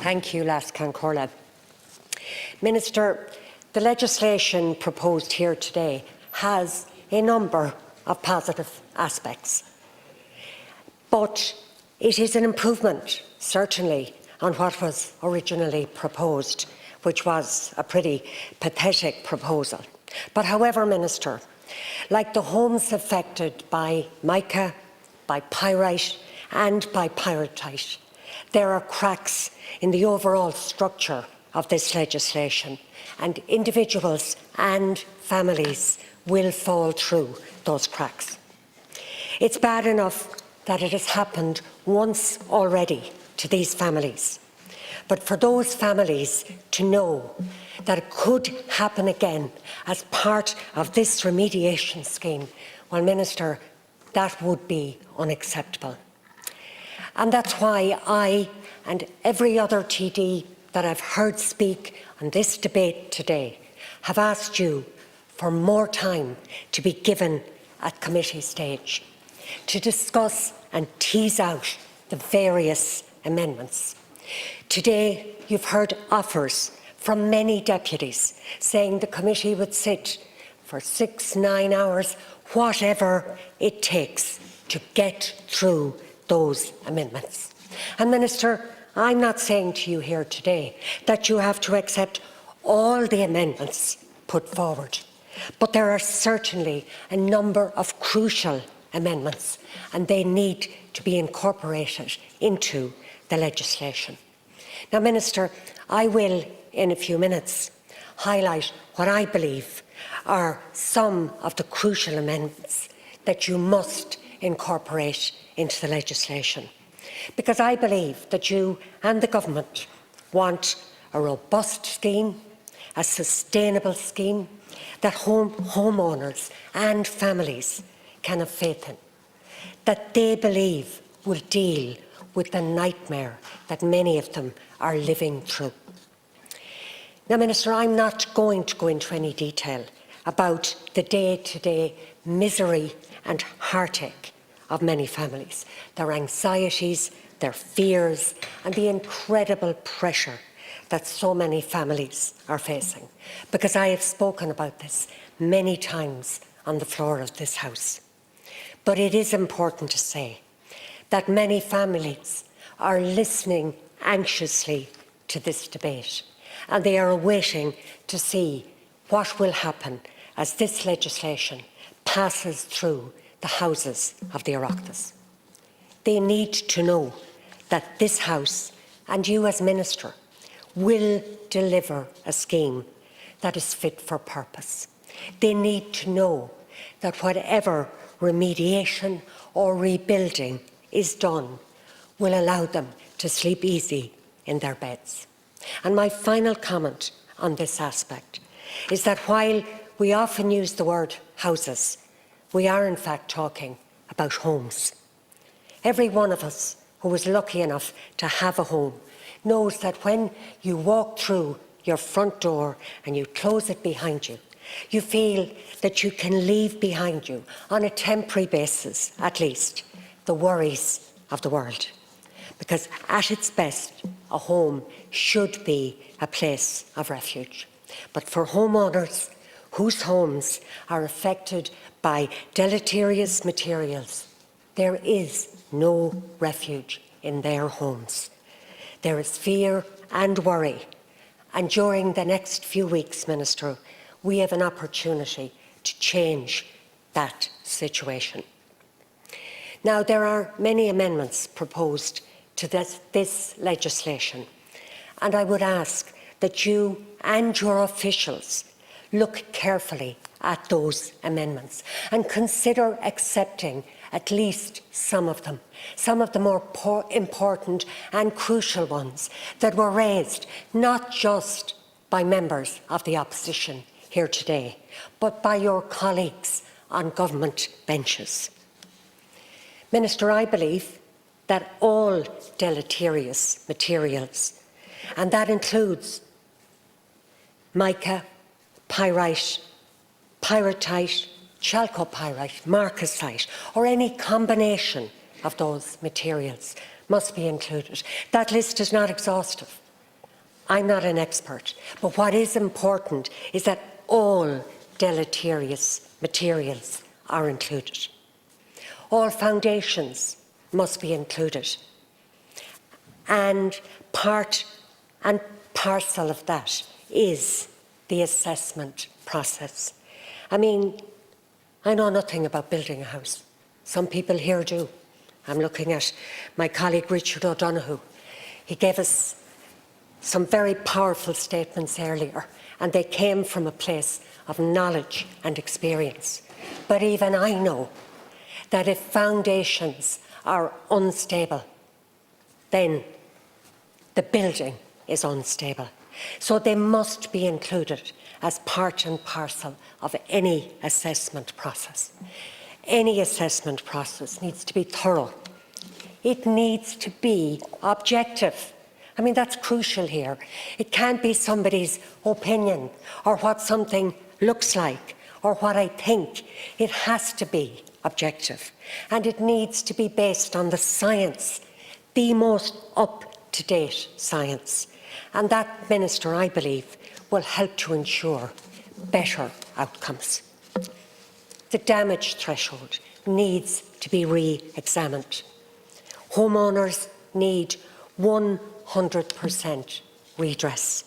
Thank you, Las Cancorla. Minister, the legislation proposed here today has a number of positive aspects, but it is an improvement, certainly, on what was originally proposed, which was a pretty pathetic proposal. But however, Minister, like the homes affected by mica, by pyrite and by pyrrhotite, there are cracks in the overall structure of this legislation, and individuals and families will fall through those cracks. It's bad enough that it has happened once already to these families, but for those families to know that it could happen again as part of this remediation scheme, well, Minister, that would be unacceptable. And that's why I and every other TD that I've heard speak on this debate today have asked you for more time to be given at committee stage to discuss and tease out the various amendments. Today, you've heard offers from many deputies saying the committee would sit for 6-9 hours, whatever it takes to get through those amendments. And Minister, I'm not saying to you here today that you have to accept all the amendments put forward, but there are certainly a number of crucial amendments, and they need to be incorporated into the legislation. Now, Minister, I will, in a few minutes, highlight what I believe are some of the crucial amendments that you must incorporate into the legislation, because I believe that you and the government want a robust scheme, a sustainable scheme that homeowners and families can have faith in, that they believe will deal with the nightmare that many of them are living through. Now, Minister, I'm not going to go into any detail about the day-to-day misery and heartache of many families, their anxieties, their fears, and the incredible pressure that so many families are facing, because I have spoken about this many times on the floor of this House. But it is important to say that many families are listening anxiously to this debate, and they are waiting to see what will happen as this legislation passes through the houses of the Oireachtas. They need to know that this House and you as Minister will deliver a scheme that is fit for purpose. They need to know that whatever remediation or rebuilding is done will allow them to sleep easy in their beds. And my final comment on this aspect is that while we often use the word houses, we are in fact talking about homes. Every one of us who is lucky enough to have a home knows that when you walk through your front door and you close it behind you, you feel that you can leave behind you, on a temporary basis at least, the worries of the world. Because at its best, a home should be a place of refuge. But for homeowners whose homes are affected by deleterious materials, there is no refuge in their homes. There is fear and worry. And during the next few weeks, Minister, we have an opportunity to change that situation. Now, there are many amendments proposed to this legislation, and I would ask that you and your officials look carefully at those amendments and consider accepting at least some of the more important and crucial ones that were raised not just by members of the opposition here today, but by your colleagues on government benches. Minister, I believe that all deleterious materials, and that includes mica, pyrite, pyrrhotite, chalcopyrite, marcasite, or any combination of those materials must be included. That list is not exhaustive, I'm not an expert, but what is important is that all deleterious materials are included. All foundations must be included. And part and parcel of that is the assessment process. I mean, I know nothing about building a house. Some people here do. I'm looking at my colleague Richard O'Donoghue. He gave us some very powerful statements earlier, and they came from a place of knowledge and experience. But even I know that if foundations are unstable, then the building is unstable. So they must be included as part and parcel of any assessment process. Any assessment process needs to be thorough. It needs to be objective. I mean, that's crucial here. It can't be somebody's opinion or what something looks like or what I think. It has to be objective. And it needs to be based on the science, the most up-to-date science. And that, Minister, I believe, will help to ensure better outcomes. The damage threshold needs to be re-examined. Homeowners need 100% redress.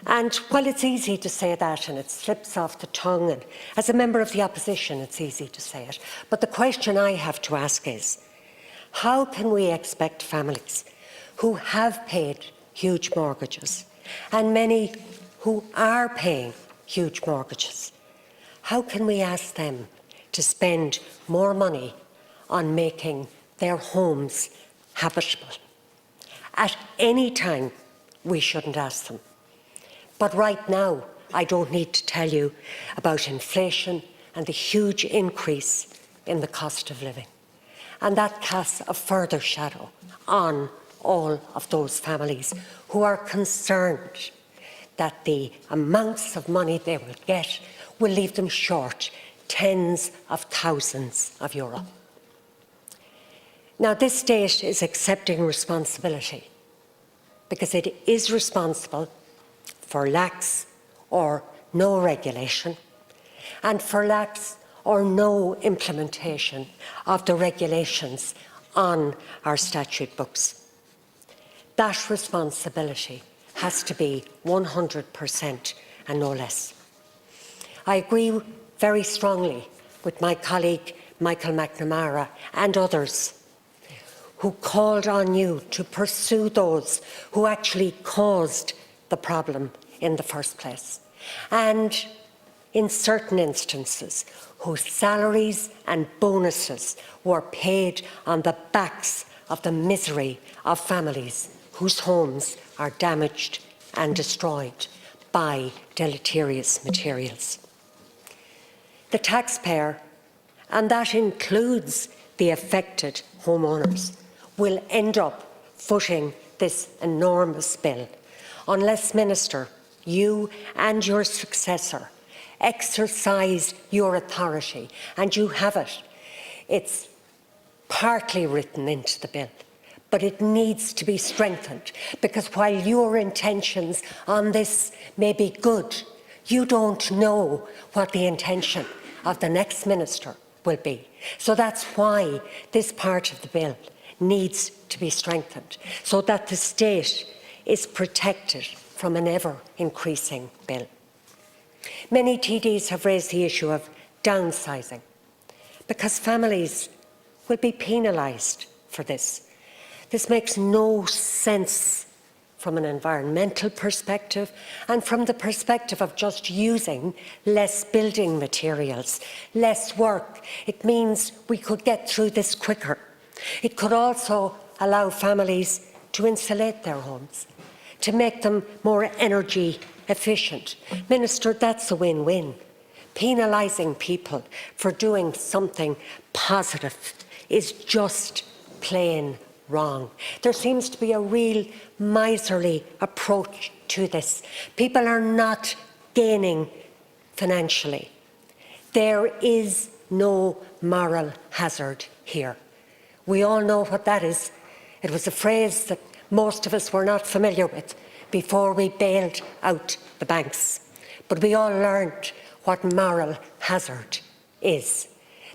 And while it's easy to say that and it slips off the tongue, and as a member of the opposition it's easy to say it, but the question I have to ask is, how can we expect families who have paid huge mortgages and many who are paying huge mortgages, how can we ask them to spend more money on making their homes habitable? At any time, we shouldn't ask them. But right now, I don't need to tell you about inflation and the huge increase in the cost of living. And that casts a further shadow on all of those families who are concerned that the amounts of money they will get will leave them short tens of thousands of euro. Now, this state is accepting responsibility because it is responsible for lax or no regulation and for lax or no implementation of the regulations on our statute books. That responsibility has to be 100% and no less. I agree very strongly with my colleague Michael McNamara and others who called on you to pursue those who actually caused the problem in the first place, and in certain instances whose salaries and bonuses were paid on the backs of the misery of families whose homes are damaged and destroyed by deleterious materials. The taxpayer, and that includes the affected homeowners, will end up footing this enormous bill unless, Minister, you and your successor exercise your authority, and you have it. It's partly written into the bill, but it needs to be strengthened, because while your intentions on this may be good, you don't know what the intention of the next minister will be. So that's why this part of the bill needs to be strengthened, so that the state is protected from an ever-increasing bill. Many TDs have raised the issue of downsizing, because families will be penalised for this. This makes no sense from an environmental perspective and from the perspective of just using less building materials, less work. It means we could get through this quicker. It could also allow families to insulate their homes, to make them more energy efficient. Minister, that's a win-win. Penalising people for doing something positive is just plain wrong. There seems to be a real miserly approach to this. People are not gaining financially. There is no moral hazard here. We all know what that is. It was a phrase that most of us were not familiar with before we bailed out the banks. But we all learned what moral hazard is.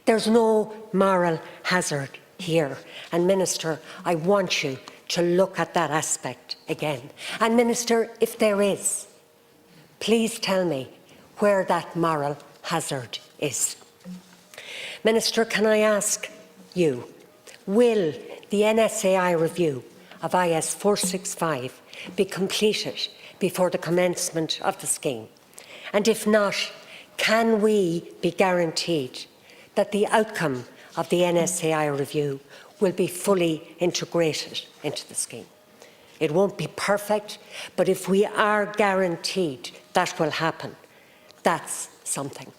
There's no moral hazard here. And Minister, I want you to look at that aspect again. And Minister, if there is, please tell me where that moral hazard is. Minister, can I ask you, will the NSAI review of IS 465 be completed before the commencement of the scheme? And if not, can we be guaranteed that the outcome of the NSAI review will be fully integrated into the scheme? It won't be perfect, but if we are guaranteed that will happen, that's something.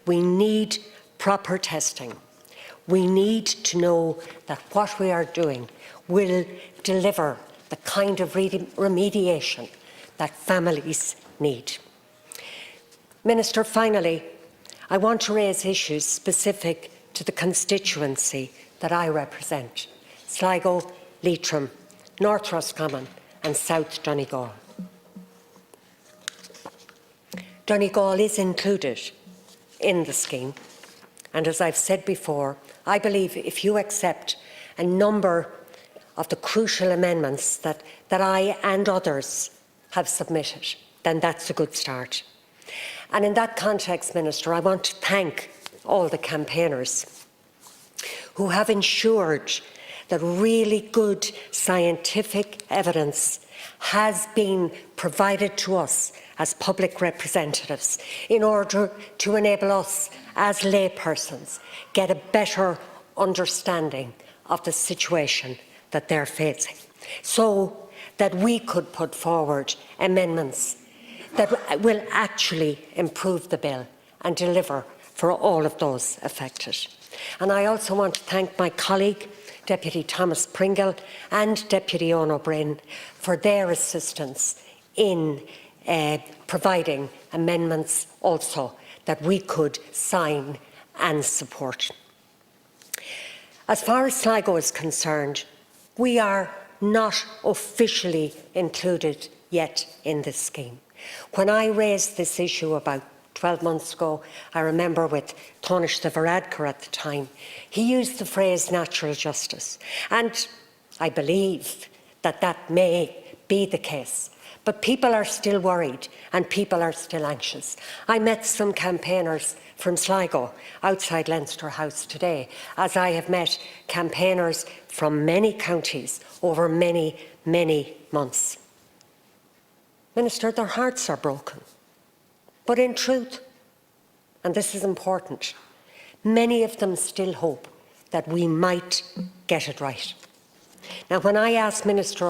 We need proper testing. We need to know that what we are doing will deliver the kind of remediation that families need. Minister, finally, I want to raise issues specific to the constituency that I represent: Sligo, Leitrim, North Roscommon and South Donegal. Donegal is included in the scheme, and as I've said before, I believe if you accept a number of the crucial amendments that I and others have submitted, then that's a good start. And in that context, Minister, I want to thank all the campaigners who have ensured that really good scientific evidence has been provided to us as public representatives in order to enable us as laypersons get a better understanding of the situation that they're facing, so that we could put forward amendments that will actually improve the bill and deliver for all of those affected. And I also want to thank my colleague, Deputy Thomas Pringle and Deputy Owen O'Brien, for their assistance in providing amendments also that we could sign and support. As far as Sligo is concerned, we are not officially included yet in this scheme. When I raised this issue about 12 months ago, I remember with Tánaiste de Varadkar at the time, he used the phrase natural justice. And I believe that that may be the case. But people are still worried and people are still anxious. I met some campaigners from Sligo outside Leinster House today, as I have met campaigners from many counties over many, many months. Minister, their hearts are broken. But in truth, and this is important, many of them still hope that we might get it right. Now, when I asked Minister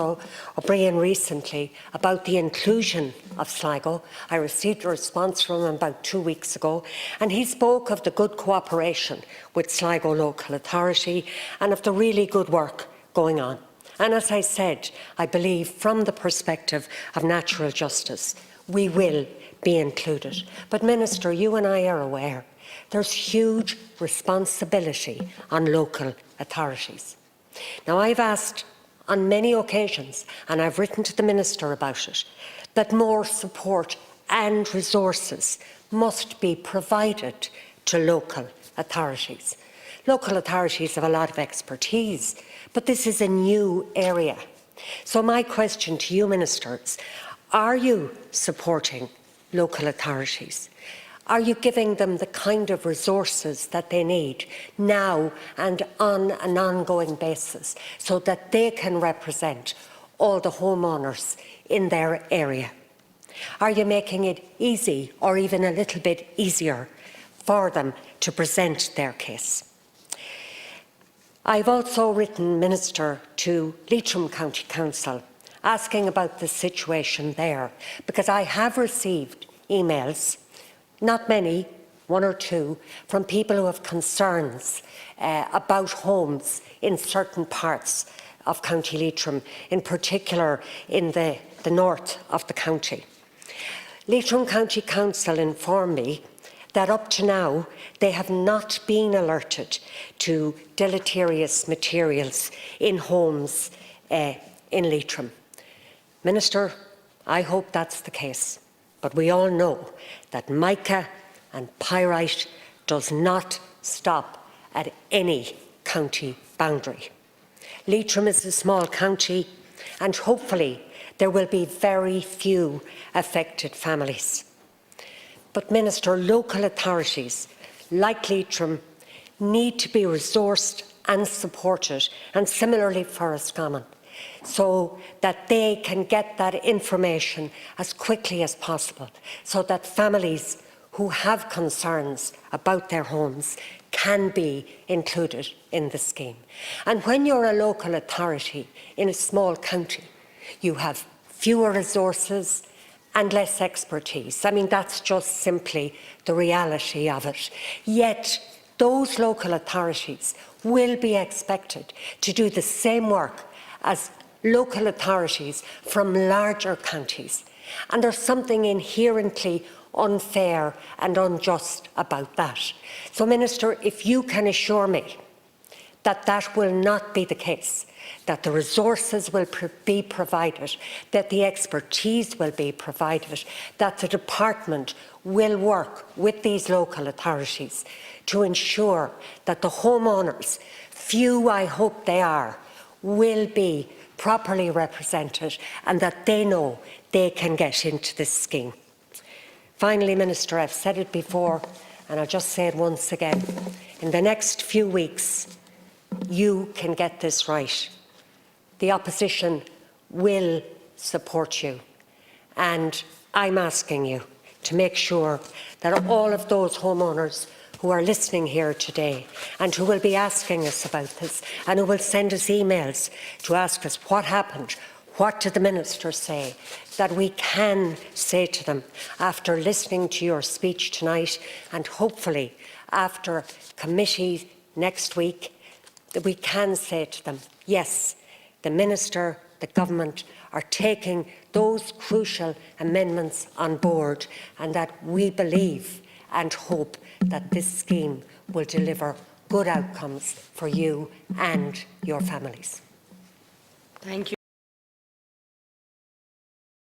O'Brien recently about the inclusion of Sligo, I received a response from him about 2 weeks ago, and he spoke of the good cooperation with Sligo Local Authority and of the really good work going on. And as I said, I believe from the perspective of natural justice, we will be included. But Minister, you and I are aware there's huge responsibility on local authorities. Now, I've asked on many occasions, and I've written to the Minister about it, that more support and resources must be provided to local authorities. Local authorities have a lot of expertise, but this is a new area. So my question to you, Ministers, are you supporting local authorities? Are you giving them the kind of resources that they need now and on an ongoing basis so that they can represent all the homeowners in their area? Are you making it easy or even a little bit easier for them to present their case? I've also written, Minister, to Leitrim County Council asking about the situation there, because I have received emails, not many, one or two, from people who have concerns about homes in certain parts of County Leitrim, in particular in the north of the county. Leitrim County Council informed me that up to now they have not been alerted to deleterious materials in homes in Leitrim. Minister, I hope that's the case, but we all know that mica and pyrite does not stop at any county boundary. Leitrim is a small county, and hopefully there will be very few affected families. But Minister, local authorities like Leitrim need to be resourced and supported, and similarly for Roscommon, so that they can get that information as quickly as possible, so that families who have concerns about their homes can be included in the scheme. And when you're a local authority in a small county, you have fewer resources and less expertise. I mean, that's just simply the reality of it. Yet, those local authorities will be expected to do the same work as local authorities from larger counties. And there's something inherently unfair and unjust about that. So, Minister, if you can assure me that that will not be the case, that the resources will be provided, that the expertise will be provided, that the department will work with these local authorities to ensure that the homeowners, few I hope they are, will be properly represented and that they know they can get into this scheme. Finally, Minister, I've said it before and I'll just say it once again. In the next few weeks, you can get this right. The opposition will support you, and I'm asking you to make sure that all of those homeowners who are listening here today and who will be asking us about this and who will send us emails to ask us what happened, what did the Minister say, that we can say to them after listening to your speech tonight and hopefully after committee next week, that we can say to them, yes, the Minister, the Government are taking those crucial amendments on board, and that we believe and hope that this scheme will deliver good outcomes for you and your families. Thank you.